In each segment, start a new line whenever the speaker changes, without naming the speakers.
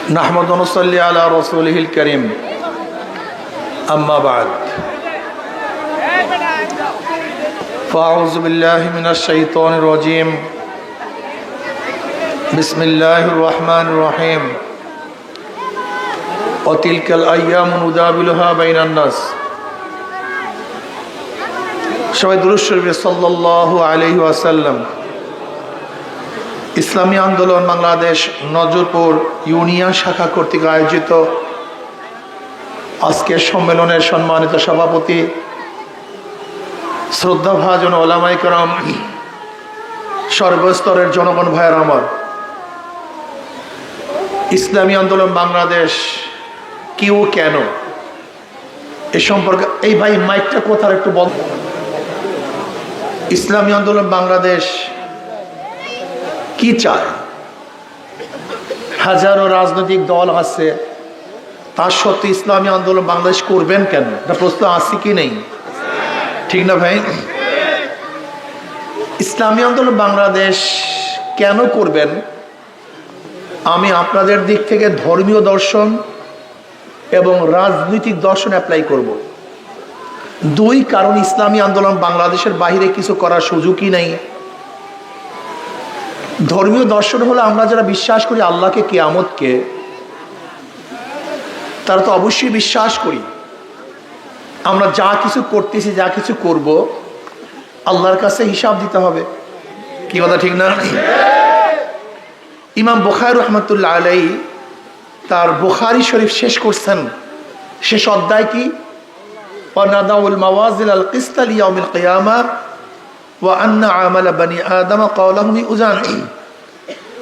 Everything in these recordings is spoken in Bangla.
نحمد ونصلي على رسوله الكريم أما بعد فأعوذ بالله من الشيطان الرجيم بسم الله الرحمن الرحيم وتلك الأيام نداولها بين الناس সবাই দুরূদ শরীফ সাল্লাল্লাহু আলাইহি ওয়াসাল্লাম। ইসলামী আন্দোলন বাংলাদেশ নজরপুর ইউনিয়ন শাখা কর্তৃক আয়োজিত আজকের সম্মেলনের সম্মানিত সভাপতি শ্রদ্ধাভাজন ওলামায়ে কেরাম, সর্বস্তরের জনগণ ভাইয়ের আমার, ইসলামী আন্দোলন বাংলাদেশ কি ও কেন এ সম্পর্কে এই ভাই মাইকটা কোথার একটু বল। ইসলামী আন্দোলন বাংলাদেশ কি চায়? হাজারো রাজনৈতিক দল আছে, তার সত্ত্বেও ইসলামী আন্দোলন বাংলাদেশ করবেন কেন? এটা প্রশ্ন আছে কি নেই? ঠিক না ভাই? ইসলামী আন্দোলন বাংলাদেশ কেন করবেন? আমি আপনাদের দিক থেকে ধর্মীয় দর্শন এবং রাজনৈতিক দর্শন অ্যাপ্লাই করব। দুই কারণ, ইসলামী আন্দোলন বাংলাদেশের বাইরে কিছু করার সুযোগই নেই। ধর্মীয় দর্শন হলো আমরা যারা বিশ্বাস করি আল্লাহকে, কিয়ামতকে, তারা তো অবশ্যই বিশ্বাস করি আমরা যা কিছু করতেছি, যা কিছু করব, আল্লাহর কাছে হিসাব দিতে হবে। কি কথা ঠিক না? ইমাম বুখারী রাহমাতুল্লাহ আলাইহি তার বুখারী শরীফ শেষ করছেন, শেষ অধ্যায় কি? ওয়ানাদাউল মাওয়াজিল আল কিসতা লিয়াউমিল কিয়ামা ওয়া আন্না আমালা বানি আদম কাওলাহুম মিউজান।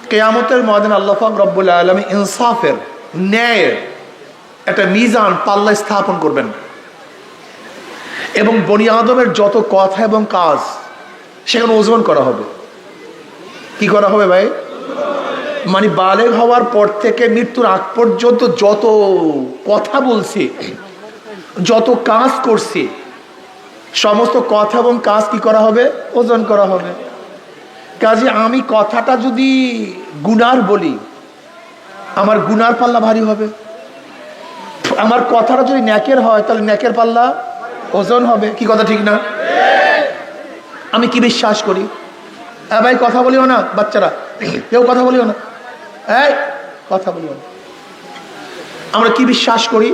কিয়ামতের ময়দানে আল্লাহ পাক রব্বুল আলামিন ইনসাফের, ন্যায়ের একটা মিজান, পাল্লা স্থাপন করবেন এবং বনি আদমের যত কথা এবং কাজ সেখানে ওজন করা হবে। কি করা হবে ভাই? মানে বালেগ হওয়ার পর থেকে মৃত্যুর আগ পর্যন্ত যত কথা বলছি, যত কাজ করছি, সমস্ত কথা এবং কাজ কি করা হবে? ওজন করা হবে। কাজে আমি কথাটা যদি গুনার বলি, আমার গুনার পাল্লা ভারী হবে। আমার কথাটা যদি ন্যাকের হয়, তাহলে ন্যাকের পাল্লা ওজন হবে। কি কথা ঠিক না? আমি কি বিশ্বাস করি? ভাই কথা বলিও না, বাচ্চারা কেউ কথা বলিও না, এই কথা বলিও না। আমরা কি বিশ্বাস করি?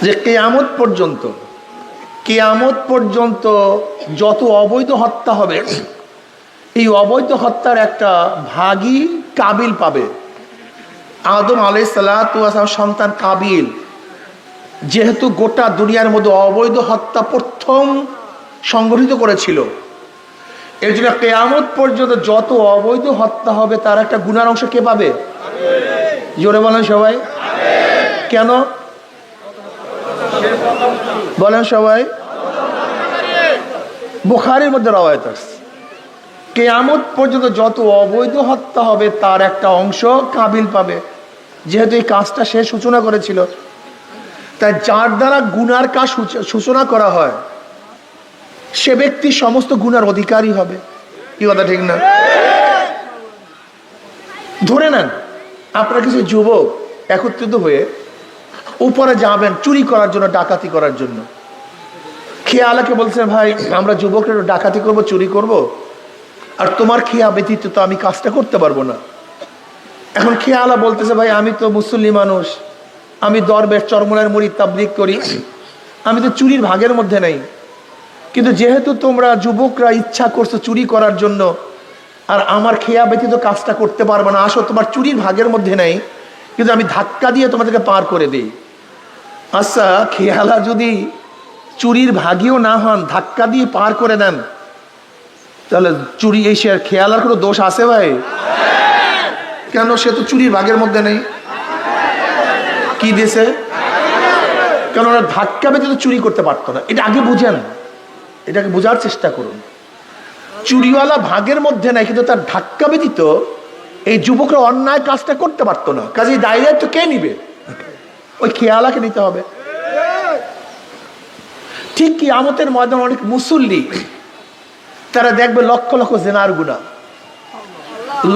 যে কিয়ামত পর্যন্ত যত অবৈধ হত্যা হবে, এই অবৈধ হত্যার একটা ভাগই কাবিল পাবে। আদম আলাইহিস সালাতু ওয়াস সালাম সন্তান কাবিল যেহেতু গোটা দুনিয়ার মধ্যে অবৈধ হত্যা প্রথম সংগঠিত করেছিল, এর জন্য কিয়ামত পর্যন্ত যত অবৈধ হত্যা হবে তার একটা গুনার অংশ কে পাবে? জোরে বলেন সবাই। কেন বলেন সবাই? বুখারীর মধ্যে রওয়ায়াত আছে, কিয়ামত পর্যন্ত যত অবৈধ হত্যা হবে তার একটা অংশ কাবিল পাবে, যেহেতু এই কাজটা সে সূচনা করেছিল। তাই যার দ্বারা গুনার কাজ সূচনা করা হয় সে ব্যক্তি সমস্ত গুনার অধিকারী হবে। কি কথা ঠিক না? ধরে নেন আপনারা কিছু যুবক একত্রিত হয়ে উপরে যাবেন চুরি করার জন্য, ডাকাতি করার জন্য। খেয়ালাকে বলছেন, ভাই আমরা যুবকরা ডাকাতি করব, চুরি করব, আর তোমার খেয়া ব্যতীত তো আমি কাজটা করতে পারবো না। এখন খেয়ালা বলতেছে, ভাই আমি তো মুসল্লি মানুষ, আমি দরবেশ, চরমনার মুরিদ, তাবলীগ করি, আমি তো চুরির ভাগের মধ্যে নেই। কিন্তু যেহেতু তোমরা যুবকরা ইচ্ছা করছো চুরি করার জন্য, আর আমার খেয়া ব্যতীত কাজটা করতে পারবে না, আসো তোমার চুরির ভাগের মধ্যে নেই, কিন্তু আমি ধাক্কা দিয়ে তোমাদেরকে পার করে দিই। আচ্ছা, খেয়ালা যদি চুরির ভাগেও না হন, ধাক্কা দিয়ে পার করে দেন, তাহলে চুরি এই সে খেয়ালার কোনো দোষ আছে ভাই? কেন? সে তো চুরির ভাগের মধ্যে নেই। কি দিয়েছে? কেন? ওরা ধাক্কা ব্যতীত চুরি করতে পারতো না। এটা আগে বুঝেন, এটাকে বোঝার চেষ্টা করুন। চুরিওয়ালা ভাগের মধ্যে নাই, কিন্তু তার ধাক্কা ব্যতীত এই যুবকরা অন্যায় কাজটা করতে পারতো না। কাজে দায়িত্ব কে নিবে? ওই খেয়ালাকে নিতে হবে। ঠিক কিয়ামতের ময়দানে অনেক মুসল্লি তারা দেখবে লক্ষ লক্ষ জেনার গুনাহ,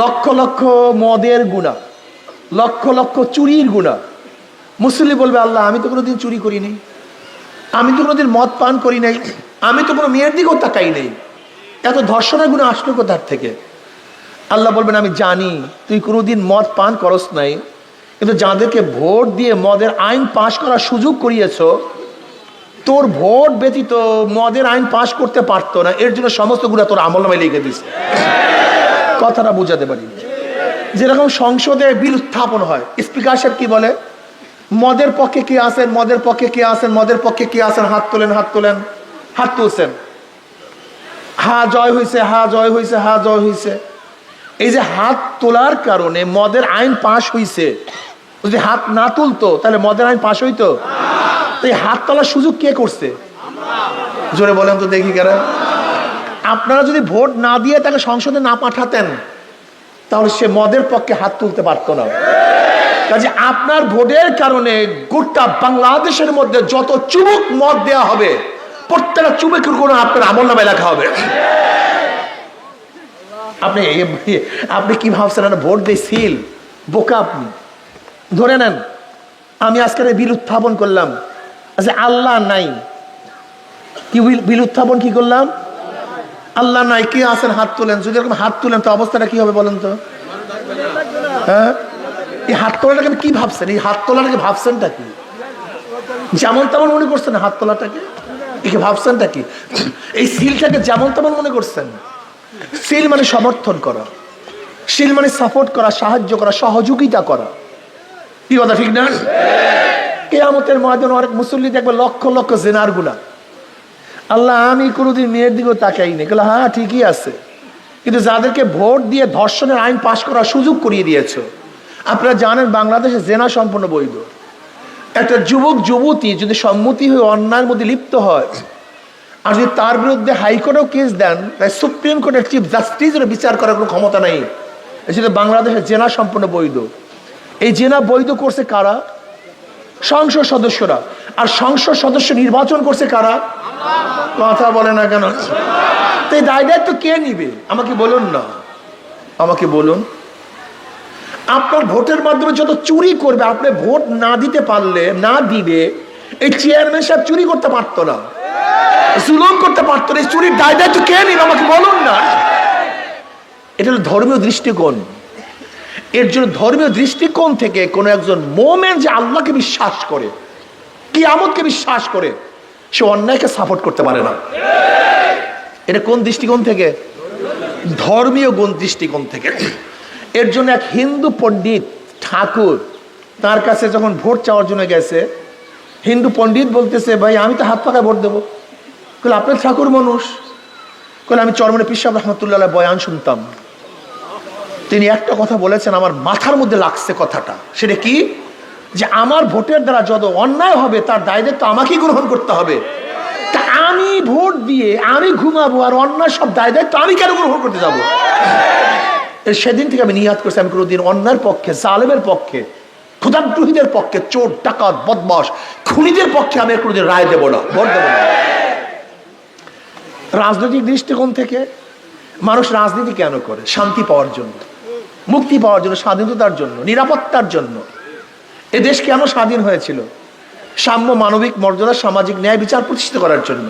লক্ষ লক্ষ মদের গুনাহ, লক্ষ লক্ষ চুরির গুনাহ। মুসল্লি বলবে আল্লাহ আমি তো কোনোদিন চুরি করি নাই, আমি তো কোনোদিন মদ পান করি নাই, আমি তো কোনো মেয়ের দিকেও তাকাই নেই, এত ধর্ষণের গুনাহ আসলো কোথার থেকে? আল্লাহ বলবেন আমি জানি তুই কোনোদিন মদ পান করস নাই, কিন্তু যাদেরকে ভোট দিয়ে মদের আইন পাশ করার সুযোগ করিয়েছ, তোর ভোট ব্যতীত মদের আইন পাশ করতে পারতো না, এর জন্য সমস্ত গুনাহ তোর আমলনামায় লিখে দিছে। কথাটা বুঝাতে পারি? যেরকম সংসদে বিল উত্থাপন হয়, স্পিকার সাহেব কি বলে, মদের পক্ষে কে আছেন, মদের পক্ষে কে আছেন, মদের পক্ষে কে আছেন, হাত তোলেন, হাত তোলেন, হাত তুলছেন, হা জয় হয়েছে, হা জয় হয়েছে, হা জয় হয়েছে। এই যে হাত তোলার কারণে মদের আইন পাশ হয়েছে, যদি হাত না তুলতো তাহলে মদের আইন পাশ হইতো? এই হাত তোলার সুযোগ কে করছে? জোরে বলেন তো দেখি কারা। আপনারা যদি ভোট না দিয়ে তাকে সংসদে না পাঠাতেন তাহলে সে মদের পক্ষে হাত তুলতে পারতো না। কাজে আপনার ভোটের কারণে গোটা বাংলাদেশের মধ্যে যত চুবুক মদ দেওয়া হবে প্রত্যেকটা চুবুকের কোনো আপনার আমলনামায় লেখা হবে। আপনি আপনি কি ভাবছেন ভোট দিয়ে সিল? বোকা আপনি। ধরে নেন আমি আজকের বিল উত্থাপন করলাম, আচ্ছা আল্লাহ নাই, কি বিল উত্থাপন কি করলাম? আল্লাহ নাই, কে আছেন হাত তোলেন। যদি এরকম হাত তুলেন তো অবস্থাটা কি হবে বলেন তো? হ্যাঁ, এই হাত তোলাটাকে কি ভাবছেন? এই হাত তোলাটাকে ভাবছেনটা কি? যেমন তেমন মনে করছেন হাত তোলাটাকে? একে ভাবছেনটা কি? এই সিলটাকে যেমন তেমন মনে করছেন? সিল মানে সমর্থন করা, সিল মানে সাপোর্ট করা, সাহায্য করা, সহযোগিতা করা। কি কথা ঠিক না? কিয়ামতের ময়দানে অনেক মুসল্লি দেখবে লক্ষ লক্ষ জেনার গুনাহ। আল্লাহ আমি কোনোদিন মেয়ের দিকেও তাকাই নি। হ্যাঁ ঠিকই আছে, কিন্তু যাদেরকে ভোট দিয়ে ধর্ষণের আইন পাশ করার সুযোগ করিয়ে দিয়েছো। আপনারা জানেন বাংলাদেশে জেনা সম্পূর্ণ বৈধ। একটা যুবক যুবতী যদি সম্মতি হয়ে অন্যায়ের মধ্যে লিপ্ত হয় আর যদি তার বিরুদ্ধে হাইকোর্টেও কেস দেন, তাই সুপ্রিম কোর্টের চিফ জাস্টিসের বিচার করার কোনো ক্ষমতা নেই। সেটা বাংলাদেশে জেনা সম্পূর্ণ বৈধ। এই জেনা বৈধ করছে কারা? সংসদ সদস্যরা। আর সংসদ সদস্য নির্বাচন করছে কারা? কথা বলে না কেন? তো এই দায় দায়িত্ব কে নিবে? আমাকে বলুন না, আমাকে বলুন। আপনার ভোটের মাধ্যমে যত চুরি করবে, আপনি ভোট না দিতে পারলে, না দিবে, এই চেয়ারম্যান সাহেব চুরি করতে পারতো না, জুলুম করতে পারতো না। এই চুরির দায় দায়িত্ব কে নিবে? আমাকে বলুন না। এটা হলো ধর্মীয় দৃষ্টিকোণ। এর জন্য ধর্মীয় দৃষ্টিকোণ থেকে কোনো একজন মোমেন যে আল্লাহকে বিশ্বাস করে, কিয়ামতকে বিশ্বাস করে, সে অন্যায়কে সাপোর্ট করতে পারে না। এটা কোন দৃষ্টিকোণ থেকে? ধর্মীয় দৃষ্টিকোণ থেকে। এর জন্য এক হিন্দু পণ্ডিত ঠাকুর তার কাছে যখন ভোট চাওয়ার জন্য গেছে, হিন্দু পণ্ডিত বলতেছে ভাই আমি তো হাত পাকায় ভোট দেবো। আপনার ঠাকুর মানুষ? আমি চরমনে পীর সাহেব রহমতুল্লাহ বয়ান শুনতাম, তিনি একটা কথা বলেছেন আমার মাথার মধ্যে লাগছে কথাটা। সেটা কি? যে আমার ভোটের দ্বারা যত অন্যায় হবে তার দায় দায়িত্ব আমাকেই গ্রহণ করতে হবে। তা আমি ভোট দিয়ে আমি ঘুমাবো আর অন্যায় সব দায় দায়িত্ব আমি কেন গ্রহণ করতে যাবো? সেদিন থেকে আমি নিয়াত করছি আমি কোনোদিন অন্যায়ের পক্ষে, জালেমের পক্ষে, ক্ষুধাদ্রোহীদের পক্ষে, চোর ডাকাত বদমাশ খুনিদের পক্ষে আমি কোনোদিন রায় দেব না, ভোট দেব না। রাজনৈতিক দৃষ্টিকোণ থেকে মানুষ রাজনীতি কেন করে? শান্তি পাওয়ার জন্য, মুক্তি পাওয়ার জন্য, স্বাধীনতার জন্য, নিরাপত্তার জন্য। এ দেশ কেন স্বাধীন হয়েছিল? সাম্য, মানবিক মর্যাদা, সামাজিক ন্যায় বিচার প্রতিষ্ঠিত করার জন্য।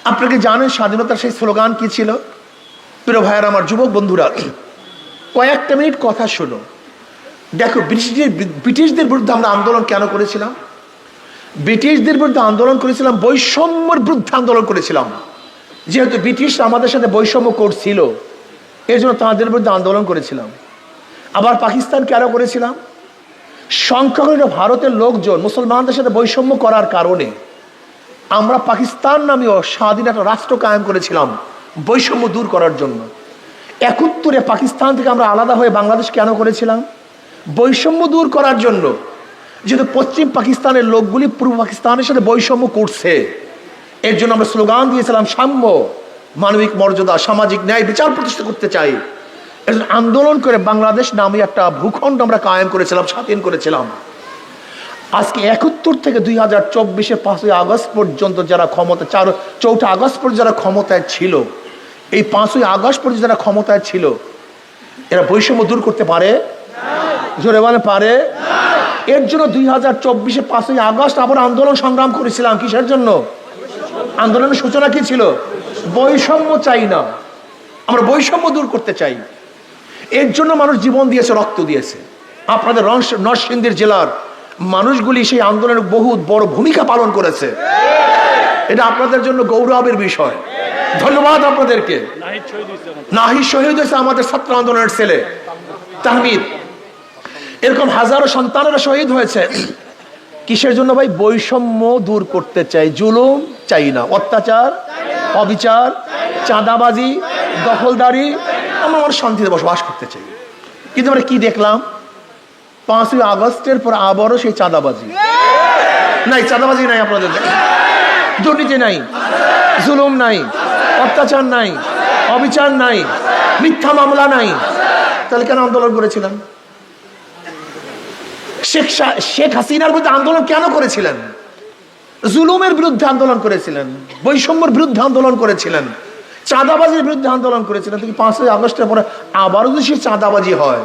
আপনাকে জানেন স্বাধীনতার সেই স্লোগান কি ছিল? প্রিয় ভাইয়ের আমার, যুবক বন্ধুরা, কয়েকটা মিনিট কথা শোনো। দেখো ব্রিটিশদের বিরুদ্ধে আমরা আন্দোলন কেন করেছিলাম? ব্রিটিশদের বিরুদ্ধে আন্দোলন করেছিলাম, বৈষম্যের বিরুদ্ধে আন্দোলন করেছিলাম। যেহেতু ব্রিটিশ আমাদের সাথে বৈষম্য করছিল, এর জন্য তাদের বিরুদ্ধে আন্দোলন করেছিলাম। আবার পাকিস্তান কেন করেছিলাম? সংখ্যাগরিষ্ঠ ভারতের লোকজন মুসলমানদের সাথে বৈষম্য করার কারণে আমরা পাকিস্তান নামীয় স্বাধীন একটা রাষ্ট্র কায়েম করেছিলাম বৈষম্য দূর করার জন্য। 71-এ পাকিস্তান থেকে আমরা আলাদা হয়ে বাংলাদেশ কেন করেছিলাম? বৈষম্য দূর করার জন্য। যেহেতু পশ্চিম পাকিস্তানের লোকগুলি পূর্ব পাকিস্তানের সাথে বৈষম্য করছে, এর জন্য আমরা স্লোগান দিয়েছিলাম সাম্য, মানবিক মর্যাদা, সামাজিক ন্যায় বিচার প্রতিষ্ঠা করতে চাই। এর জন্য আন্দোলন করে বাংলাদেশ নামে একটা ভূখণ্ড আমরা কায়েম করেছিলাম, স্বাধীন করেছিলাম। আজকে 71 থেকে 2024-এর 5ই আগস্ট পর্যন্ত যারা ক্ষমতা, 4 আগস্ট পর্যন্ত যারা ক্ষমতায় ছিল, এই 5ই আগস্ট পর্যন্ত যারা ক্ষমতায় ছিল, এরা বৈষম্য দূর করতে পারে? জোরে বলে পারে। এর জন্য 2024 5ই আগস্ট আবার আন্দোলন সংগ্রাম করেছিলাম। কিসের জন্য? আন্দোলনের সূচনা কি ছিল? বৈষম্য চাই না, আমরা বৈষম্য দূর করতে চাই। এর জন্য মানুষ জীবন দিয়েছে, রক্ত দিয়েছে। আপনাদের নরসিংদী জেলার মানুষগুলি সেই আন্দোলনের বহুত বড় ভূমিকা পালন করেছে। এটা আপনাদের জন্য গৌরবের বিষয়। ধন্যবাদ আপনাদেরকে। নাহিদ শহীদ হয়েছে আমাদের ছাত্র আন্দোলনের ছেলে তাহমিদ। এরকম হাজারো সন্তানেরা শহীদ হয়েছে। কিসের জন্য ভাই? বৈষম্য দূর করতে চাই, জুলুম চাই না, অত্যাচার, অবিচার, চাঁদাবাজি, দখলদারি, আমরা মানুষ শান্তিতে বসবাস করতে চাই। কিন্তু আমরা কি দেখলাম? 5ই আগস্টের পর আবারও সেই চাঁদাবাজি নাই। চাঁদাবাজি নাই, আপনাদের দুর্নীতি নাই, জুলুম নাই, অত্যাচার নাই, অবিচার নাই, মিথ্যা মামলা নাই। তাহলে কেন আন্দোলন করেছিলেন? শেখ হাসিনার বিরুদ্ধে আন্দোলন কেন করেছিলেন? জুলুমের বিরুদ্ধে আন্দোলন করেছিলেন, বৈষম্যের বিরুদ্ধে আন্দোলন করেছিলেন, চাঁদাবাজির বিরুদ্ধে আন্দোলন করেছিলেন। কিন্তু 5ই আগস্টের পরে আবারও যদি সেই চাঁদাবাজি হয়,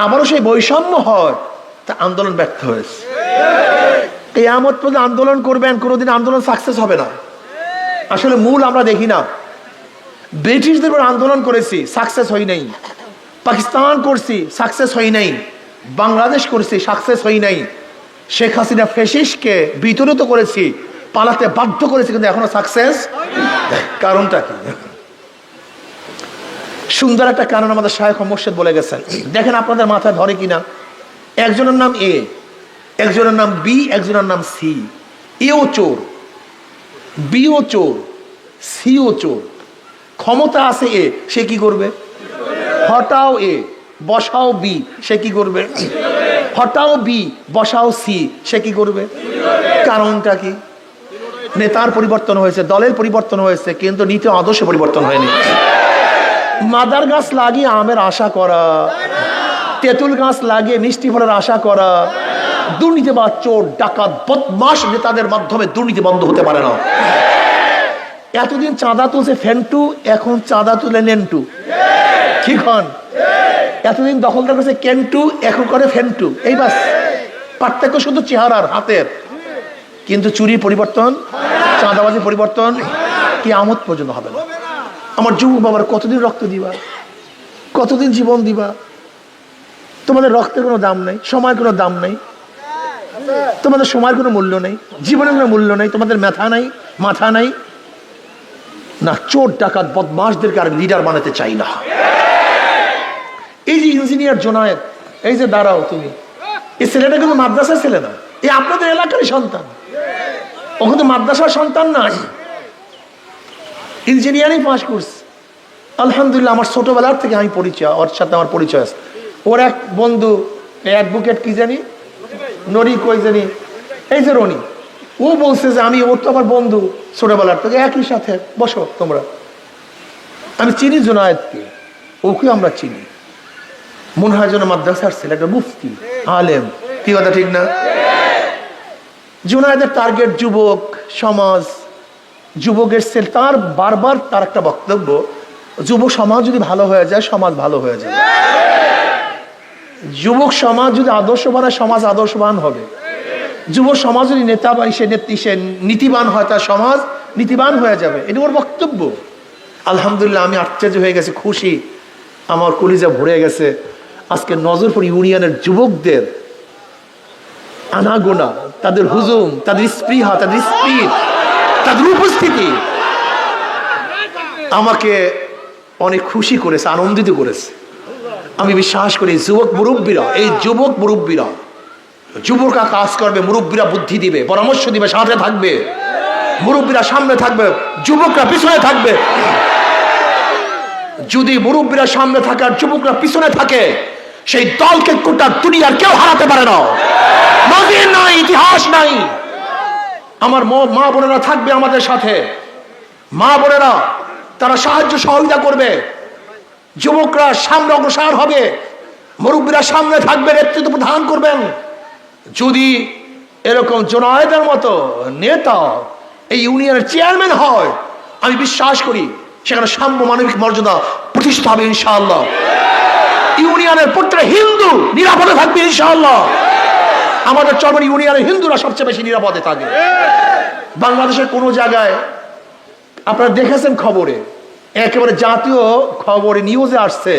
আবারও সেই বৈষম্য হয়, তা আন্দোলন ব্যর্থ হয়েছে। কিয়ামত পর্যন্ত আন্দোলন করবেন, কোনোদিন আন্দোলন সাকসেস হবে না। আসলে মূল আমরা দেখি না। ব্রিটিশদের উপর আন্দোলন করেছি, সাকসেস হই নাই। পাকিস্তান করছি, সাকসেস হই নাই। বাংলাদেশ করছি, সাকসেস হই নাই। শেখ হাসিনা ফ্যাসিস্টকে বিতরিত করেছি, পালাতে বাধ্য করেছি, কিন্তু এখনো সাকসেস। কারণটা কি? সুন্দর একটা কারণ আমাদের শায়েখ মোর্শেদ বলে গেছেন। দেখেন আপনাদের মাথায় ধরে কিনা। একজনের নাম এ, একজনের নাম বি, একজনের নাম সি। এও চোর, বিও চোর, সিও চোর। ক্ষমতা আছে এ, সে কি করবে? হটাও এ, বসাও বি, সে কি করবে? হটাও বি, বসাও সি, সে কি করবে? কারণটা কি? নেতার পরিবর্তন হয়েছে, দলের পরিবর্তন হয়েছে, কিন্তু নীতি আদর্শ পরিবর্তন হয়নি। মাদার গাছ লাগিয়ে আমের আশা করা, তেঁতুল গাছ লাগিয়ে মিষ্টি ফলের আশা করা, দুর্নীতিবাজ, চোর, ডাকাত, বদমাশ নেতাদের মাধ্যমে দুর্নীতি বন্ধ হতে পারে না। এতদিন চাঁদা তুলছে ফেন্টু, এখন চাঁদা তুলে নেন্টু। ঠিক হন? এতদিন দখলদার কাছে কেন্টু, এখন করে ফেন্টু। এই বাস পার্থক্য শুধু চেহারার, হাতের। কিন্তু চুরি পরিবর্তন, চাঁদাবাজি পরিবর্তন কিয়ামত পর্যন্ত হবে না। আমার যুবক বাবার কতদিন রক্ত দিবা, কতদিন জীবন দিবা? তোমাদের রক্তের কোনো দাম নেই, সময়ের কোনো দাম নেই, তোমাদের সময়ের কোনো মূল্য নেই, জীবনের কোনো মূল্য নেই, তোমাদের মাথা নাই, মাথা নাই না। চোর, ডাকাত, বদমাশদেরকে আর লিডার বানাতে চাই না। এই যে ইঞ্জিনিয়ার জোনায়েদ, এই যে দাঁড়াও তুমি, এই ছেলেটা কিন্তু মাদ্রাসার ছেলে না, এই আপনাদের এলাকারই সন্তান। ও কিন্তু মাদ্রাসার সন্তান না, ইঞ্জিনিয়ারিং পাস করছে। আলহামদুলিল্লাহ, আমার ছোটবেলার থেকে আমি পরিচয়, ওর সাথে আমার পরিচয় আছে। ওর এক বন্ধু অ্যাডভোকেট, কি জানি নরি, কই জানি, এই যে রনি, ও বলছে যে আমি, ওর তো আমার বন্ধু ছোটবেলার থেকে, একই সাথে বসো তোমরা। আমি চিনি জোনায়েদকে, ওকে আমরা চিনি। মনে হয় যেন মাদ্রাসার ছেলে, একটা মুফতি, আলেম। কি কথা ঠিক না? জোনায়েদের টার্গেট যুবক সমাজ, যুবকের সেল। তার বারবার তার একটা বক্তব্য, যুব সমাজ যদি ভালো হয়ে যায়, সমাজ ভালো হয়ে যাবে। যুবক সমাজ যদি আদর্শবান হয়, সমাজ আদর্শবান হবে। যুব সমাজ যদি নেতা বা সে নীতিবান হয়, তার সমাজ নীতিবান হয়ে যাবে। এটা ওর বক্তব্য। আলহামদুলিল্লাহ, আমি আশ্চর্য হয়ে গেছি, খুশি, আমার কলিজা ভরে গেছে। আজকে নজরপুর ইউনিয়নের যুবকদের আনাগোনা, তাদের হুজুম, তাদের স্পৃহা, তাদের স্পিড, তাদের উপস্থিতি আমাকে অনেক খুশি করেছে, আনন্দিত করেছে। আমি বিশ্বাস করি যুবক মুরব্বীরা, এই যুবক মুরব্বীরা, যুবকরা কাজ করবে, মুরব্বীরা বুদ্ধি দিবে, পরামর্শ দিবে, সাথে থাকবে। মুরব্বীরা সামনে থাকবে, যুবকরা পিছনে থাকবে। যদি মুরব্বীরা সামনে থাকে আর যুবকরা পিছনে থাকে, সেই দলকে গোটা দুনিয়ার কেউ হারাতে পারে না। নজির নাই, ইতিহাস নাই। আমার মা বোনেরা থাকবে আমাদের সাথে, মা বোনেরা তারা সাহায্য সহযোগিতা করবে। যুবকরা সামনে অগ্রসর হবে, মুরব্বীরা সামনে থাকবে, নেতৃত্ব প্রদান করবেন। যদি এরকম জোনায়েদের মতো নেতা এই ইউনিয়নের চেয়ারম্যান হয়, আমি বিশ্বাস করি সেখানে সাম্য মানবিক মর্যাদা প্রতিষ্ঠা হবে ইনশাআল্লাহ। ইউনিয়ন ইউনিয়নের প্রত্যেকটা হিন্দু নিরাপদে থাকবে ইনশাআল্লাহ। আমাদের চরমনাই ইউনিয়নের হিন্দুরা সবচেয়ে বেশি নিরাপদে থাকে। বাংলাদেশের কোনো জায়গায় আপনারা দেখেছেন খবরে, একেবারে জাতীয় খবরে নিউজে আসছে,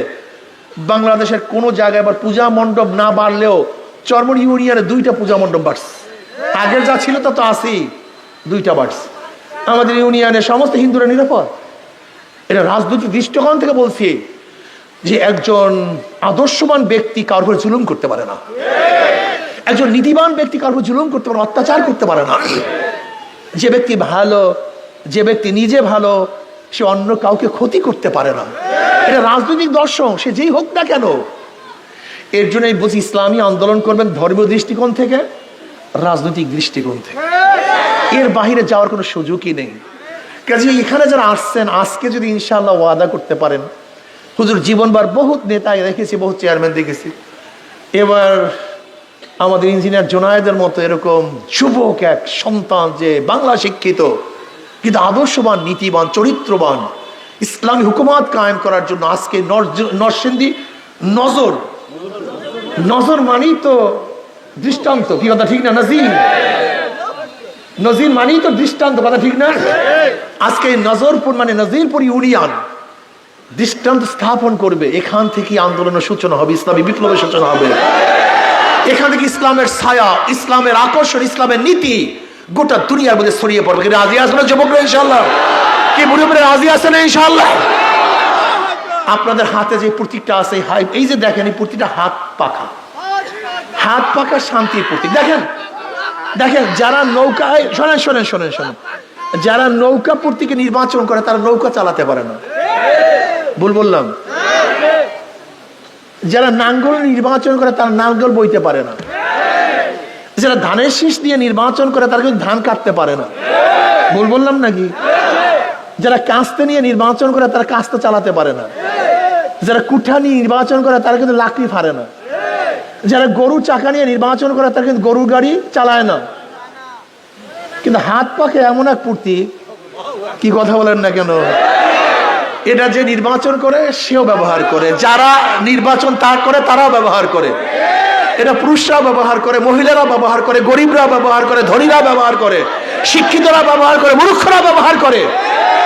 বাংলাদেশের কোনো জায়গায় এবার পূজা মণ্ডপ না বাড়লেও চরমনাই ইউনিয়নে 2টা পূজা মণ্ডপ বাড়ছে। আগের যা ছিল তা তো আছেই, 2টা বাড়ছে। আমাদের ইউনিয়নে সমস্ত হিন্দুরা নিরাপদ। এটা রাজনৈতিক দৃষ্টিকোণ থেকে বলছি যে একজন আদর্শবান ব্যক্তি কারোর উপর জুলুম করতে পারে না, একজন নীতিবান ব্যক্তি কারোর উপর জুলুম করতে পারে, অত্যাচার করতে পারে না। যে ব্যক্তি ভালো, যে ব্যক্তি নিজে ভালো, সে অন্য কাউকে ক্ষতি করতে পারে না। এটা রাজনৈতিক দর্শন, সে যেই হোক না কেন। এর জন্যই বুঝি ইসলামী আন্দোলন করবেন ধর্মীয় দৃষ্টিকোণ থেকে, রাজনৈতিক দৃষ্টিকোণ থেকে, এর বাহিরে যাওয়ার কোনো সুযোগই নেই। কাজে এখানে যারা আসছেন, আজকে যদি ইনশাআল্লাহ ওয়াদা করতে পারেন, হুজুর জীবনবার বহুত নেতা দেখেছি, বহুত চেয়ারম্যান দেখেছি, এবার আমাদের ইঞ্জিনিয়ার জোনায়েদের মতো এরকম যুবক এক সন্তান, যে বাংলা শিক্ষিত কিন্তু আদর্শবান, নীতিবান, চরিত্রবান, ইসলামী হুকুমাত কায়েম করার জন্য আজকে নরসিংদী নজর, নজর মানেই তো দৃষ্টান্ত, কি কথা ঠিক না? নজির, নজির মানেই তো দৃষ্টান্ত, কথা ঠিক না? আজকে নজরপুর মানে নজিরপুর ইউনিয়ন দৃষ্টান্ত স্থাপন করবে। এখান থেকে আন্দোলনের সূচনা হবে, ইসলামী বিপ্লবের সূচনা হবে। এখান থেকে ইসলামের ছায়া, ইসলামের আকর্ষণ, ইসলামের নীতি গোটা দুনিয়ার মধ্যে ছড়িয়ে পড়বে। কি রাজি আছেন যুবকরা ইনশাআল্লাহ? কি বুড়ি বুড়ি রাজি আছেন ইনশাআল্লাহ? আপনাদের হাতে যে প্রতীকটা আছে, এই যে দেখেন, এই প্রতীকটা হাত পাখা, হাত পাখা শান্তির প্রতীক। দেখেন দেখেন, যারা নৌকায়, শোনেন শোনেন শোনেন শোনেন, যারা নৌকা প্রতীকে নির্বাচন করে তারা নৌকা চালাতে পারে না, ভুল বললাম? যারা নাঙ্গল নির্বাচন করে তারা নাঙ্গল বইতে পারে না, যারা ধানের শীষ দিয়ে নির্বাচন করে তারা কিন্তু ধান কাটতে পারে না, ভুল বললাম নাকি? যারা কাস্তে নিয়ে নির্বাচন করে তারা কাস্তে চালাতে পারে না, যারা কুঠা নিয়ে নির্বাচন করে তারা কিন্তু লাকড়ি ফাড়ে না, যারা গরু চাকা নিয়ে নির্বাচন করে তারা কিন্তু গরুর গাড়ি চালায় না। কিন্তু হাত পাকে এমন এক প্রতীক, কি কথা বলেন না কেন? এটা যে নির্বাচন করে সেও ব্যবহার করে, যারা নির্বাচন তার করে তারাও ব্যবহার করে, এটা পুরুষরা ব্যবহার করে, মহিলারা ব্যবহার করে, গরিবরা ব্যবহার করে, ধনীরা ব্যবহার করে, শিক্ষিতরা ব্যবহার করে, মূর্খরা ব্যবহার করে,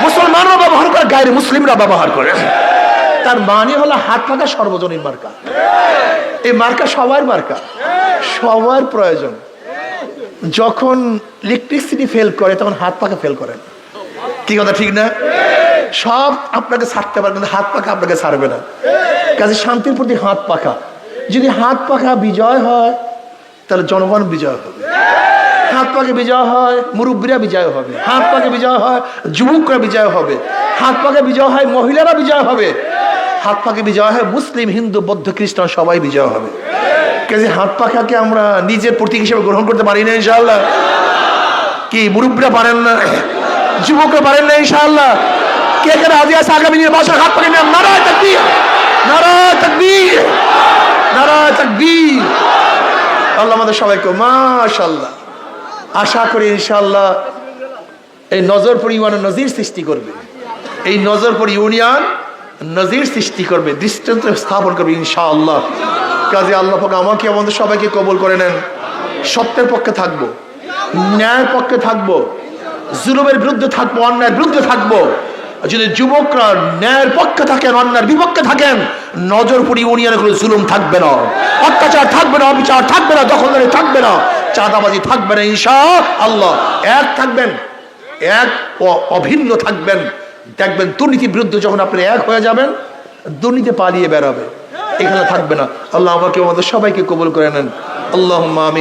মুসলমানরা ব্যবহার করে, গায়ের মুসলিমরা ব্যবহার করে। তার মানে হলো হাত পাকা সর্বজনীন মার্কা। এই মার্কা সবার মার্কা, সবার প্রয়োজন। যখন ইলেকট্রিসিটি ফেল করে তখন হাত পাকা ফেল করে, কি কথা ঠিক না? সব আপনাকে ছাড়তে পারে কিন্তু হাত পাখা আপনাকে ছাড়বে না। কাজে শান্তির প্রতি হাত পাখা, যদি হাত পাখা বিজয় হয় তাহলে জনগণ বিজয় হবে, হাত পাকে বিজয় হয় মুরব্বীরা বিজয় হবে, হাত পাকে বিজয় হয় যুবকরা বিজয় হবে, হাত পাকে বিজয় হয় মহিলারা বিজয় হবে, হাত পাকে বিজয় হয় মুসলিম, হিন্দু, বৌদ্ধ, খ্রিস্টান সবাই বিজয় হবে। কাজে হাত পাখাকে আমরা নিজের প্রতীক হিসেবে গ্রহণ করতে পারি না ইনশাআল্লাহ? কি মুরব্বীরা পারেন না? যুবকরা পারেন না ইনশাআল্লাহ? কে কে রাজি আছে আগামী নির্বাচন হাত পাকে নিয়ে? নারায়ে তাকবীর, নারায়ে তাকবীর, নারায়ে তাকবীর। আল্লাহ আমাদের সবাইকে মাশাআল্লাহ, আশা করি ইনশাআল্লাহ এই নজরপুর ইউনিয়ন নজির সৃষ্টি করবে, এই নজরপুর ইউনিয়ন নজির সৃষ্টি করবে, দৃষ্টান্ত স্থাপন করবে ইনশাআল্লাহ। কাজে আল্লাহ পাক আমাকে আমাদের সবাইকে কবুল করে নেন। সত্যের পক্ষে থাকবো, ন্যায়ের পক্ষে থাকবো, জুলুমের বিরুদ্ধে থাকবো, অন্যায়ের বিরুদ্ধে থাকবো। যদি যুবকরা ন্যায়ের পক্ষে থাকেন, অন্যায়ের বিপক্ষে থাকেন, নজরপুর ইউনিয়নে কোনো জুলুম থাকবে না, অত্যাচার থাকবে না, অবিচার থাকবে না, দখলদারি থাকবে না, চাঁদাবাজি থাকবে না ইনশাআল্লাহ। এক থাকবেন, এক অভিন্ন থাকবেন। দেখবেন দুর্নীতির বিরুদ্ধে যখন আপনি এক হয়ে যাবেন, দুর্নীতি পালিয়ে বেরোবে, এখানে থাকবে না। আল্লাহ আমাকে আমাদের সবাইকে কবুল করে নেন। আল্লাহুম্মা আমিন।